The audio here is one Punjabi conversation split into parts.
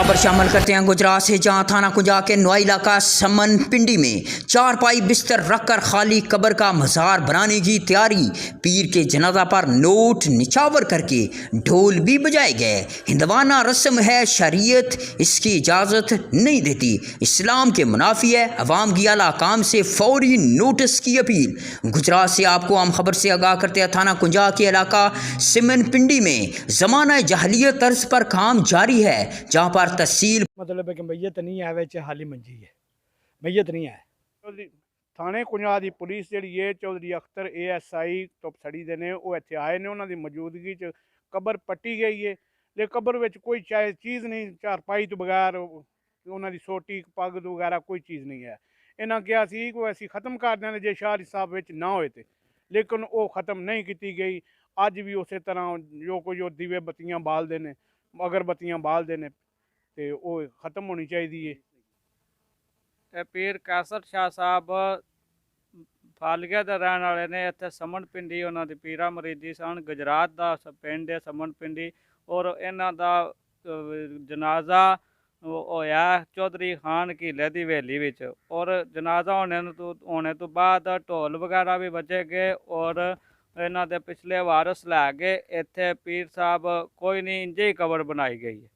खबर शामिल करते हैं गुजरात से, जहां थाना कुंजा के नोआ इलाका समन पिंडी में चारपाई बिस्तर रखकर खाली कब्र का मज़ार बनाने की तैयारी। पीर के जनाजा पर नोट निछावर करके ढोल भी बजाए गए। हिंदवाना रस्म है, शरीयत इसकी इजाज़त नहीं देती, इस्लाम के मुनाफी है। अवाम की आला काम से फौरी नोटिस की अपील। गुजरात से आपको हम खबर से आगाह करते हैं, थाना कुंजा के इलाका सिमन पिंडी में ज़माना जहलियत तर्ज पर काम जारी है, जहाँ पर तहसील मतलब है कि मैयत नहीं है, ਵਿੱਚ ਹਾਲੀ ਮੰਜੀ ਹੈ, मैयत नहीं है। ਥਾਣੇ ਕੁੰਜਾ ਦੀ ਪੁਲਿਸ ਜਿਹੜੀ ਹੈ, ਚੌਧਰੀ ਅਖਤਰ ASI ਤੁਪਸੜੀ ਦੇ ਨੇ, ਉਹ ਇੱਥੇ ਆਏ ਨੇ। ਉਹਨਾਂ ਦੀ ਮੌਜੂਦਗੀ 'ਚ ਕਬਰ ਪੱਟੀ ਗਈ ਹੈ, ਲੇਕਿਨ ਕਬਰ ਵਿੱਚ ਕੋਈ ਚੀਜ਼ ਨਹੀਂ, ਚਾਰਪਾਈ ਤੋਂ ਬਗੈਰ ਉਹਨਾਂ ਦੀ ਸੋਟੀ ਪੱਗ ਤੋਂ ਵਗੈਰਾ ਕੋਈ ਚੀਜ਼ ਨਹੀਂ ਹੈ। ਇਹਨਾਂ ਕਿਹਾ ਸੀ ਕਿ ਅਸੀਂ ਖਤਮ ਕਰ ਦਿਆਂਗੇ ਜੇ ਸ਼ਾਹ ਸਾਹਿਬ ਵਿੱਚ ਨਾ ਹੋਏ ਤੇ, ਲੇਕਿਨ ਉਹ ਖਤਮ ਨਹੀਂ ਕੀਤੀ ਗਈ। ਅੱਜ ਵੀ ਉਸੇ ਤਰ੍ਹਾਂ ਜੋ ਕੋਈ ਉਹ ਦੀਵੇ ਬੱਤੀਆਂ ਬਾਲਦੇ ਨੇ, ਅਗਰਬੱਤੀਆਂ ਬਾਲਦੇ ਨੇ, ਤੇ ਉਹ ਖਤਮ ਹੋਣੀ ਚਾਹੀਦੀ ਹੈ। ਪੀਰ ਕਾਸਰ ਸ਼ਾਹ ਸਾਹਿਬ ਫਾਲਗੇ ਦੇ ਰਹਿਣ ਵਾਲੇ ਨੇ। ਇੱਥੇ ਸਮਨ ਪਿੰਡੀ ਉਹਨਾਂ ਦੀ ਪੀਰਾ ਮਰੀਦੀ ਸਨ। ਗੁਜਰਾਤ ਦਾ ਪਿੰਡ ਹੈ ਸਮਨ ਪਿੰਡੀ, ਔਰ ਇਹਨਾਂ ਦਾ ਜਨਾਜ਼ਾ ਹੋਇਆ ਚੌਧਰੀ ਖਾਨ ਕੀਲੇ ਦੀ ਹਵੇਲੀ ਵਿੱਚ। ਔਰ ਜਨਾਜ਼ਾ ਹੋਣੇ ਤੋਂ ਬਾਅਦ ਢੋਲ ਵਗੈਰਾ ਵੀ ਵੱਜੇ ਗਏ, ਔਰ ਇਹਨਾਂ ਦੇ ਪਿਛਲੇ ਵਾਰਸ ਲੈ ਕੇ ਇੱਥੇ ਪੀਰ ਸਾਹਿਬ ਕੋਈ ਨਹੀਂ ਇੰਜੇ ਹੀ ਕਬਰ ਬਣਾਈ ਗਈ ਹੈ।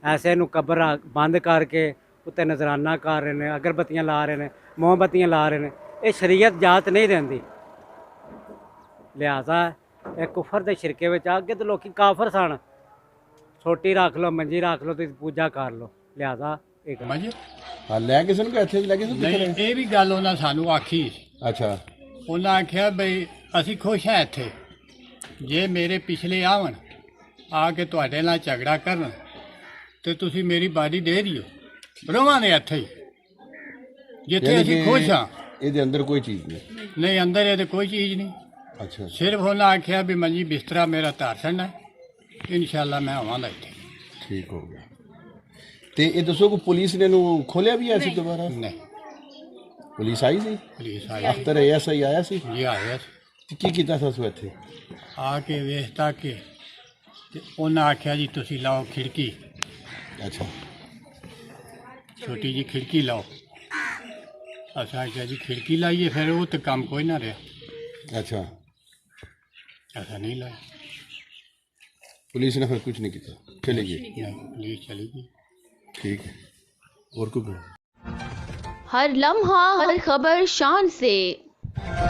ਐਸੇ ਨੂੰ ਕਬਰ ਬੰਦ ਕਰਕੇ ਉੱਤੇ ਨਜ਼ਰਾਨਾ ਕਰ ਰਹੇ ਨੇ, ਅਗਰਬੱਤੀਆਂ ਲਾ ਰਹੇ ਨੇ, ਮੋਮਬੱਤੀਆਂ ਲਾ ਰਹੇ ਨੇ। ਇਹ ਸ਼ਰੀਅਤ ਜਾਤ ਨਹੀਂ ਦਿੰਦੀ, ਲਿਹਾਜ਼ਾ ਇਹ ਕੁਫਰ ਦੇ ਸ਼ਿਰਕੇ ਵਿੱਚ ਅੱਗੇ ਤਾਂ ਲੋਕੀ ਕਾਫਰ ਸਨ। ਛੋਟੀ ਰੱਖ ਲਓ, ਮੰਜੀ ਰੱਖ ਲਓ, ਤੁਸੀਂ ਪੂਜਾ ਕਰ ਲਓ। ਲਿਹਾਜ਼ਾ ਇੱਕ ਹਾਂ ਲੈ ਕਿਸੇ ਨੂੰ ਇੱਥੇ ਲੈ ਕਿਸੇ ਨਹੀਂ, ਇਹ ਵੀ ਗੱਲ ਉਹਨਾਂ ਸਾਨੂੰ ਆਖੀ। ਅੱਛਾ, ਉਹਨਾਂ ਆਖਿਆ ਬਈ ਅਸੀਂ ਖੁਸ਼ ਹਾਂ ਇੱਥੇ, ਜੇ ਮੇਰੇ ਪਿਛਲੇ ਆਵਣ ਆ ਕੇ ਤੁਹਾਡੇ ਨਾਲ ਝਗੜਾ ਕਰਨ ਤੇ ਤੁਸੀਂ ਮੇਰੀ ਬਾਰੀ ਦੇ ਦਿਓ, ਰਵਾਂ ਨੇ ਇੱਥੇ ਹੀ ਜਿੱਥੇ ਅਸੀਂ ਖੁਸ਼ ਹਾਂ। ਇਹਦੇ ਅੰਦਰ ਕੋਈ ਚੀਜ਼ ਨਹੀਂ? ਨਹੀਂ, ਅੰਦਰ ਇਹਦੇ ਕੋਈ ਚੀਜ਼ ਨਹੀਂ। ਅੱਛਾ, ਸਿਰਫ ਉਹਨਾਂ ਆਖਿਆ ਵੀ ਮੰਜੀ ਬਿਸਤਰਾ ਮੇਰਾ ਧਾਰ ਛੱਡਣਾ, ਇਨਸ਼ਾਅੱਲਾ ਮੈਂ ਆਵਾਂਗਾ ਇੱਥੇ। ਠੀਕ ਹੋ ਗਿਆ। ਤੇ ਇਹ ਦੱਸੋ ਕਿ ਪੁਲਿਸ ਨੇ ਇਹਨੂੰ ਖੋਲਿਆ ਵੀ ਸੀ ਦੁਬਾਰਾ? ਨਹੀਂ, ਪੁਲਿਸ ਆਈ ਸੀ? ਪੁਲਿਸ ਆਈ ਅਖਤਰ ASI ਆਇਆ ਸੀ ਜੀ, ਆਇਆ ਤੇ ਕੀ ਕੀਤਾ ਸੀ ਸੋ ਇੱਥੇ ਆ ਕੇ ਵੇਖਤਾ ਕਿ ਤੇ ਉਹਨਾਂ ਆਖਿਆ ਜੀ ਤੁਸੀਂ ਲਾਓ ਖਿੜਕੀ। ਅੱਛਾ, ਛੋਟੀ ਜੀ ਖਿੜਕੀ ਲਾਓ। ਅਸਾਂ ਕਿਹਾ ਜੀ ਖਿੜਕੀ ਲਾਈਏ, ਫਿਰ ਉਹ ਤਾਂ ਕੰਮ ਕੋਈ ਨਾ ਰਿਹਾ। ਅੱਛਾ, ऐसा नहीं लाया। पुलिस ने फिर कुछ नहीं किया, चली गई? नहीं, पुलिस चली गई। ठीक है। और कुछ? हर लम्हा हर खबर शान से